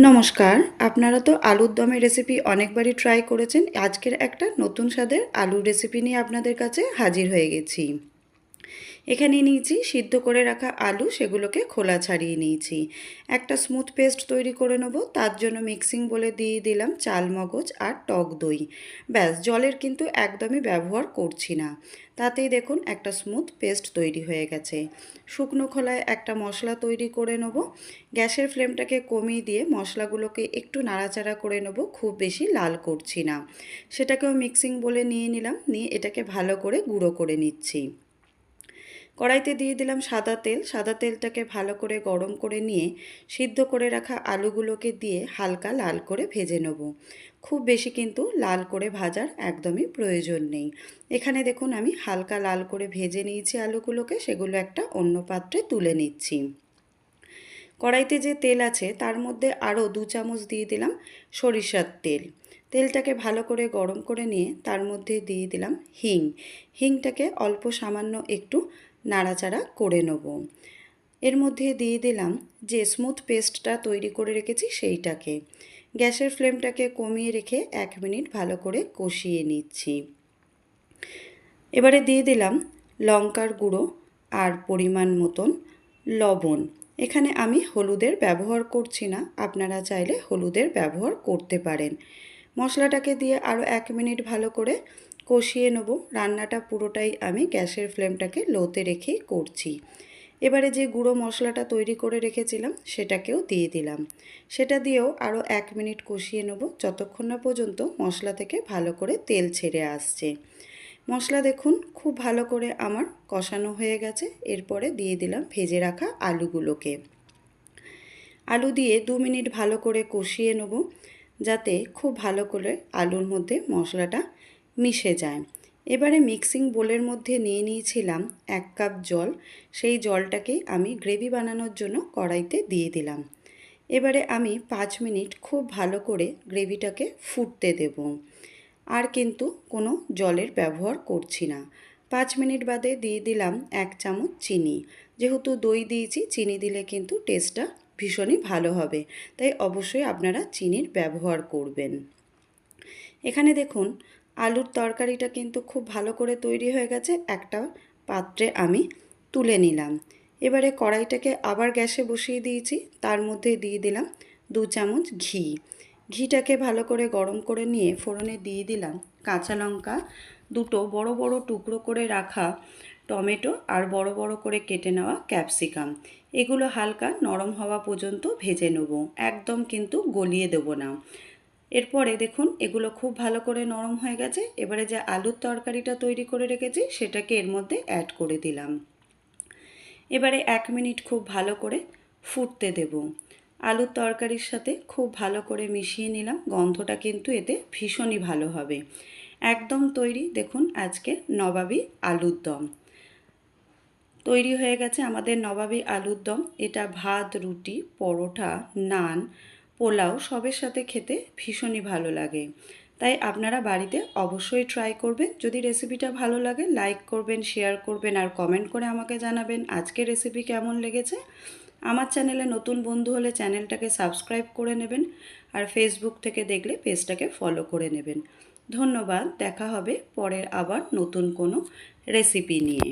নমস্কার। আপনারা তো আলুর দমের রেসিপি অনেকবারই ট্রাই করেছেন। আজকের একটা নতুন স্বাদের আলুর রেসিপি নিয়ে আপনাদের কাছে হাজির হয়ে গেছি। এখানে নিয়েছি সিদ্ধ করে রাখা আলু, সেগুলোকে খোলা ছাড়িয়ে নিয়েছি। একটা স্মুথ পেস্ট তৈরি করে নেব। তার জন্য মিক্সিং বলে দিয়ে দিলাম চাল মগজ আর টক দই। ব্যাস, জলের কিন্তু একদমই ব্যবহার করছি না। তাতেই দেখুন একটা স্মুথ পেস্ট তৈরি হয়ে গেছে। শুকনো খোলায় একটা মশলা তৈরি করে নেব। গ্যাসের ফ্লেমটাকে কমিয়ে দিয়ে মশলাগুলোকে একটু নাড়াচাড়া করে নেব, খুব বেশি লাল করছি না। সেটাকেও মিক্সিং বলে নিয়ে নিলাম, নিয়ে এটাকে ভালো করে গুঁড়ো করে নিচ্ছি। কড়াইতে দিয়ে দিলাম সাদা তেল। সাদা তেলটাকে ভালো করে গরম করে নিয়ে সিদ্ধ করে রাখা আলুগুলোকে দিয়ে হালকা লাল করে ভেজে নেব। খুব বেশি কিন্তু লাল করে ভাজার একদমই প্রয়োজন নেই। এখানে দেখুন আমি হালকা লাল করে ভেজে নিয়েছি আলুগুলোকে, সেগুলো একটা অন্য পাত্রে তুলে নিচ্ছি। কড়াইতে যে তেল আছে তার মধ্যে আরও 2 চামচ দিয়ে দিলাম সরিষার তেল। তেলটাকে ভালো করে গরম করে নিয়ে তার মধ্যে দিয়ে দিলাম হিংটাকে অল্প সামান্য একটু নাড়াচাড়া করে নেব। এর মধ্যে দিয়ে দিলাম যে স্মুথ পেস্টটা তৈরি করে রেখেছি সেইটাকে। গ্যাসের ফ্লেমটাকে কমিয়ে রেখে 1 মিনিট ভালো করে কষিয়ে নিচ্ছি। এবারে দিয়ে দিলাম লঙ্কার গুঁড়ো আর পরিমাণ মতন লবণ। এখানে আমি হলুদের ব্যবহার করছি না, আপনারা চাইলে হলুদের ব্যবহার করতে পারেন। মশলাটাকে দিয়ে আরও 1 মিনিট ভালো করে কষিয়ে নেব। রান্নাটা পুরোটাই আমি গ্যাসের ফ্লেমটাকে লোতে রেখেই করছি। এবারে যে গুঁড়ো মশলাটা তৈরি করে রেখেছিলাম সেটাকেও দিয়ে দিলাম। সেটা দিয়েও আরও 1 মিনিট কষিয়ে নেব, যতক্ষণ না পর্যন্ত মশলা থেকে ভালো করে তেল ছেড়ে আসছে। মশলা দেখুন খুব ভালো করে আমার কষানো হয়ে গেছে। এরপরে দিয়ে দিলাম ভেজে রাখা আলুগুলোকে। আলু দিয়ে 2 মিনিট ভালো করে কষিয়ে নেব, যাতে খুব ভালো করে আলুর মধ্যে মশলাটা মিশে যায়। এবারে মিক্সিং বোলের মধ্যে নিয়ে নিয়েছিলাম 1 কাপ জল। সেই জলটাকেই আমি গ্রেভি বানানোর জন্য কড়াইতে দিয়ে দিলাম। এবারে আমি 5 মিনিট খুব ভালো করে গ্রেভিটাকে ফুটতে দেব। আর কিন্তু কোনো জলের ব্যবহার করছি না। 5 মিনিট বাদে দিয়ে দিলাম 1 চামচ চিনি। যেহেতু দই দিয়েছি, চিনি দিলে কিন্তু টেস্টটা ভীষণই ভালো হবে, তাই অবশ্যই আপনারা চিনির ব্যবহার করবেন। এখানে দেখুন আলুর তরকারিটা কিন্তু খুব ভালো করে তৈরি হয়ে গেছে। একটা পাত্রে আমি তুলে নিলাম। এবারে কড়াইটাকে আবার গ্যাসে বসিয়ে দিয়েছি। তার মধ্যে দিয়ে দিলাম 2 চামচ ঘি। ঘিটাকে ভালো করে গরম করে নিয়ে ফোড়নে দিয়ে দিলাম কাঁচা লঙ্কা, 2টো বড় বড় টুকরো করে রাখা টমেটো আর বড় বড় করে কেটে নেওয়া ক্যাপসিকাম। এগুলো হালকা নরম হওয়া পর্যন্ত ভেজে নেব, একদম কিন্তু গলিয়ে দেব না। এরপরে দেখুন এগুলো খুব ভালো করে নরম হয়ে গেছে। এবারে যে আলুর তরকারিটা তৈরি করে রেখেছি সেটাকে এর মধ্যে অ্যাড করে দিলাম। এবারে 1 মিনিট খুব ভালো করে ফুটতে দেব। আলুর তরকারির সাথে খুব ভালো করে মিশিয়ে নিলাম। গন্ধটা কিন্তু এতে ভীষণই ভালো হবে। একদম তৈরি দেখুন আজকে নবাবী আলুর দম। তৈরি হয়ে গেছে আমাদের নবাবী আলুর দম। এটা ভাত, রুটি, পরোটা, নান, পোলাও সবের সাথে খেতে ভীষণই ভালো লাগে। তাই আপনারা বাড়িতে অবশ্যই ট্রাই করবেন। যদি রেসিপিটা ভালো লাগে লাইক করবেন, শেয়ার করবেন আর কমেন্ট করে আমাকে জানাবেন আজকের রেসিপি কেমন লেগেছে। আমার চ্যানেলে নতুন বন্ধু হলে চ্যানেলটাকে সাবস্ক্রাইব করে নেবেন, আর ফেসবুক থেকে দেখলে পেজটাকে ফলো করে নেবেন। ধন্যবাদ। দেখা হবে পরের আবার নতুন কোনো রেসিপি নিয়ে।